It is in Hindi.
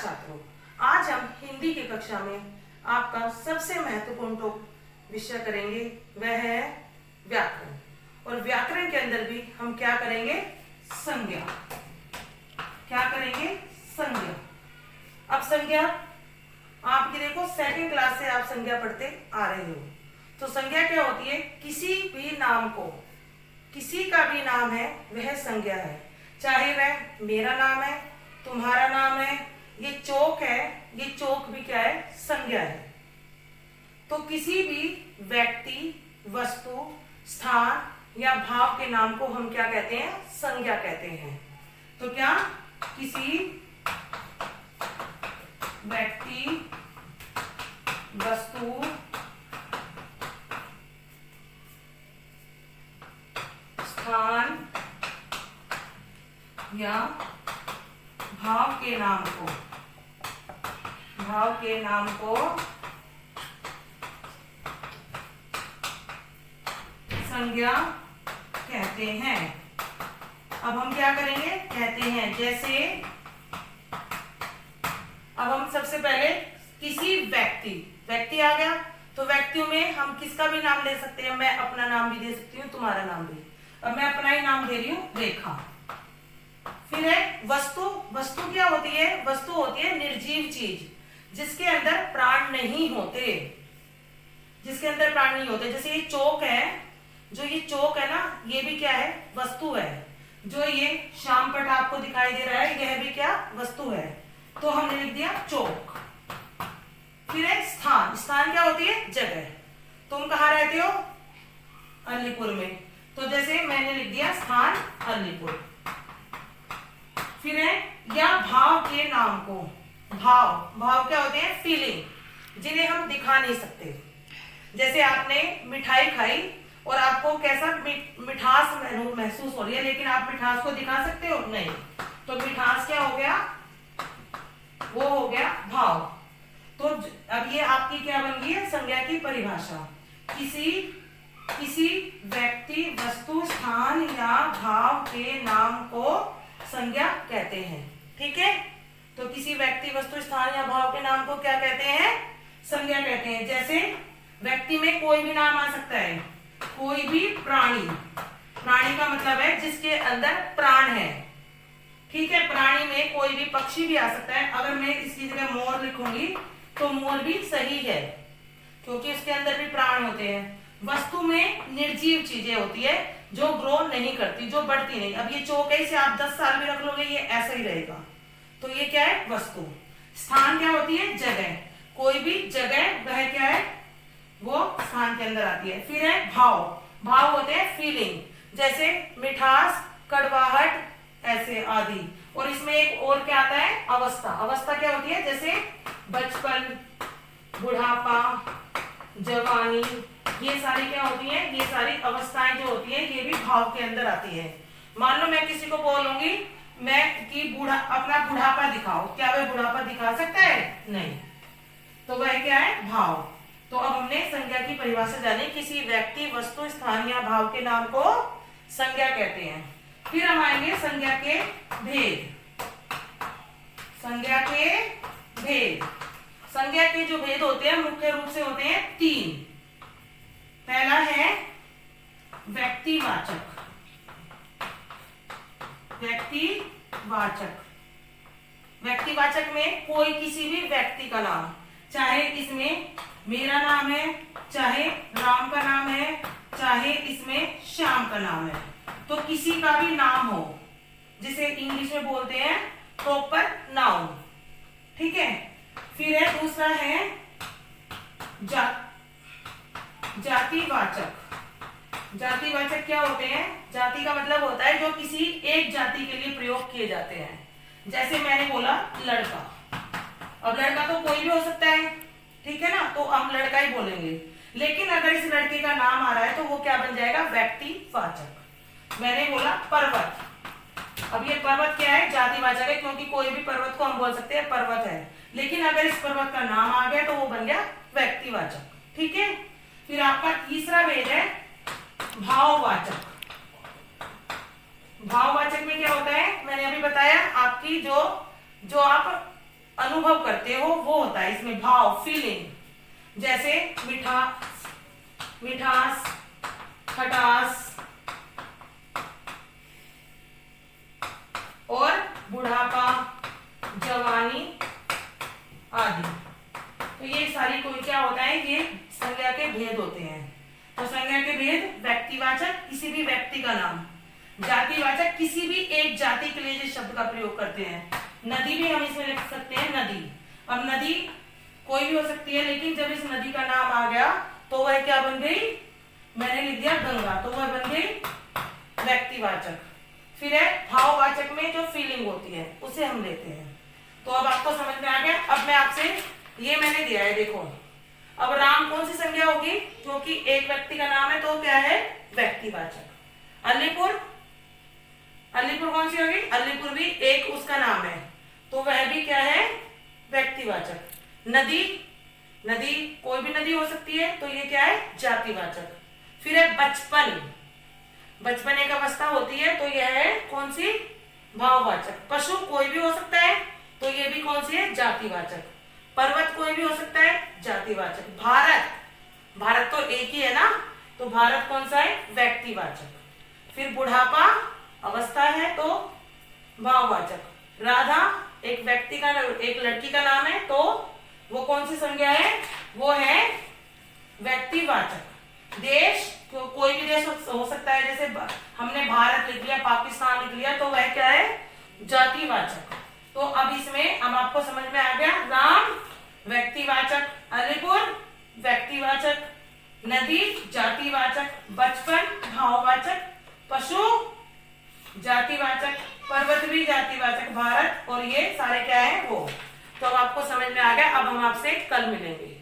छात्रों, आज हम हिंदी की कक्षा में आपका सबसे महत्वपूर्ण विषय करेंगे, वह है व्याकरण। और व्याकरण के अंदर भी हम क्या करेंगे? संज्ञा। क्या करेंगे? संज्ञा। अब संज्ञा आपकी देखो, सेकंड क्लास से आप संज्ञा पढ़ते आ रहे हो। तो संज्ञा क्या होती है? किसी भी नाम को, किसी का भी नाम है वह संज्ञा है। चाहे वह मेरा नाम है, तुम्हारा नाम है, ये चौक है, ये चौक भी क्या है? संज्ञा है। तो किसी भी व्यक्ति, वस्तु, स्थान या भाव के नाम को हम क्या कहते हैं? संज्ञा कहते हैं। तो क्या किसी व्यक्ति, वस्तु, स्थान या भाव के नाम को संज्ञा कहते हैं। अब हम क्या करेंगे? कहते हैं। जैसे अब हम सबसे पहले किसी व्यक्ति आ गया, तो व्यक्तियों में हम किसका भी नाम ले सकते हैं। मैं अपना नाम भी दे सकती हूँ, तुम्हारा नाम भी। अब मैं अपना ही नाम दे रही हूँ, रेखा। फिर है वस्तु। वस्तु क्या होती है? वस्तु होती है निर्जीव चीज, जिसके अंदर प्राण नहीं होते। जिसके अंदर प्राण नहीं होते। जैसे ये चौक है, जो ये चौक है ना, ये भी क्या है? वस्तु है। जो ये श्याम पट आपको दिखाई दे रहा है, यह भी क्या? वस्तु है। तो हमने लिख दिया चौक। फिर है स्थान। स्थान क्या होती है? जगह। तुम कहाँ रहते हो? अलीपुर में। तो जैसे मैंने लिख दिया स्थान अलीपुर। फिर है या भाव के नाम को। भाव क्या होते हैं? फीलिंग, जिन्हें हम दिखा नहीं सकते। जैसे आपने मिठाई खाई और आपको कैसा मिठास महसूस हो रही है, लेकिन आप मिठास को दिखा सकते हो? नहीं। तो मिठास क्या हो गया? वो हो गया भाव। तो अब ये आपकी क्या बन गई है? संज्ञा की परिभाषा। किसी व्यक्ति, वस्तु, स्थान या भाव के नाम को संज्ञा कहते हैं। ठीक है? तो किसी व्यक्ति, वस्तु, स्थान या भाव के नाम को क्या कहते हैं? संज्ञा कहते हैं। जैसे व्यक्ति में कोई भी नाम आ सकता है, कोई भी प्राणी। प्राणी का मतलब है जिसके अंदर प्राण है। ठीक है? प्राणी में कोई भी पक्षी भी आ सकता है। अगर मैं इसकी जगह मोर लिखूंगी तो मोर भी सही है, क्योंकि उसके अंदर भी प्राण होते हैं। वस्तु में निर्जीव चीजें होती है, जो ग्रो नहीं करती, जो बढ़ती नहीं। अब ये चौक है, इसे आप 10 साल भी रख लोगे, ये ऐसा ही रहेगा। तो ये क्या है? वस्तु। स्थान क्या होती है? जगह। कोई भी जगह, वह क्या है? वो स्थान के अंदर आती है। फिर है भाव। भाव होते हैं फीलिंग, जैसे मिठास, कड़वाहट, ऐसे आदि। और इसमें एक और क्या आता है? अवस्था। अवस्था क्या होती है? जैसे बचपन, बुढ़ापा, जवानी, ये सारी क्या होती है? ये सारी अवस्थाएं जो होती है, ये भी भाव के अंदर आती है। मान लो मैं किसी को बोलूंगी कि अपना बुढ़ापा दिखाओ, क्या वह बुढ़ापा दिखा सकता है? नहीं। तो वह क्या है? भाव। तो अब हमने संज्ञा की परिभाषा जानी। किसी व्यक्ति, वस्तु, स्थान या भाव के नाम को संज्ञा कहते हैं। फिर हम आएंगे संज्ञा के भेद। संज्ञा के भेद। संज्ञा के जो भेद होते हैं, मुख्य रूप से होते हैं 3। पहला है व्यक्तिवाचक। व्यक्तिवाचक। व्यक्तिवाचक में कोई किसी भी व्यक्ति का नाम, चाहे इसमें मेरा नाम है, चाहे राम का नाम है, चाहे इसमें श्याम का नाम है, तो किसी का भी नाम हो, जिसे इंग्लिश में बोलते हैं प्रॉपर नाउन। ठीक है? फिर है दूसरा है जातिवाचक। जातिवाचक क्या होते हैं? जाति का मतलब होता है जो किसी एक जाति के लिए प्रयोग किए जाते हैं। जैसे मैंने बोला लड़का। अब लड़का तो कोई भी हो सकता है, ठीक है ना? तो हम लड़का ही बोलेंगे। लेकिन अगर इस लड़के का नाम आ रहा है तो वो क्या बन जाएगा? व्यक्तिवाचक। मैंने बोला पर्वत। अब ये पर्वत क्या है? जातिवाचक है, क्योंकि कोई भी पर्वत को हम बोल सकते हैं पर्वत है। लेकिन अगर इस पर्वत का नाम आ गया तो वो बन गया व्यक्तिवाचक। ठीक है? फिर आपका तीसरा भेद है भाववाचक। भाववाचक में क्या होता है? मैंने अभी बताया, आपकी जो आप अनुभव करते हो वो होता है इसमें भाव, फीलिंग। जैसे मिठास, मिठास, खटास और बुढ़ापा, जवानी आदि। तो ये सारी कोई क्या होता है, ये संज्ञा के भेद होते हैं। तो संज्ञा के भेद, व्यक्तिवाचक किसी भी व्यक्ति का नाम, जातिवाचक किसी भी एक जाति के लिए जिस शब्द का प्रयोग करते हैं। नदी भी हम इसमें लिख सकते हैं, नदी। अब नदी कोई भी हो सकती है, लेकिन जब इस नदी का नाम आ गया तो वह क्या बन गई, मैंने लिख दिया गंगा, तो वह बन गई व्यक्तिवाचक। फिर है भाववाचक में जो फीलिंग होती है उसे हम लेते हैं। तो अब आपको समझ में आ गया। अब मैं आपसे ये मैंने दिया है, देखो अब राम कौन सी संज्ञा होगी, जो कि एक व्यक्ति का नाम है तो क्या है, व्यक्तिवाचक। अलीपुर, अलीपुर कौन सी होगी, अलीपुर भी एक उसका नाम है तो वह भी क्या है, व्यक्तिवाचक। नदी, नदी कोई भी नदी हो सकती है तो ये क्या है, जातिवाचक। फिर है बचपन, बचपन एक अवस्था होती है तो यह है कौन सी, भाववाचक। पशु कोई भी हो सकता है तो ये भी कौन सी है, जातिवाचक। पर्वत कोई भी हो सकता है, जातिवाचक। भारत, भारत तो एक ही है ना, तो भारत कौन सा है, व्यक्तिवाचक। फिर बुढ़ापा अवस्था है तो भाववाचक। राधा एक व्यक्ति का, एक लड़की का नाम है तो वो कौन सी संज्ञा है, वो है व्यक्तिवाचक। देश तो कोई भी देश हो सकता है, जैसे हमने भारत लिख लिया, पाकिस्तान लिख लिया तो वह क्या है, जातिवाचक। तो अब इसमें अब आपको समझ में आ गया, राम व्यक्तिवाचक, अलीपुर व्यक्तिवाचक, नदी जातिवाचक, बचपन भाववाचक, पशु जातिवाचक, पर्वत भी जातिवाचक, भारत, और ये सारे क्या है वो। तो अब आपको समझ में आ गया। अब हम आपसे कल मिलेंगे।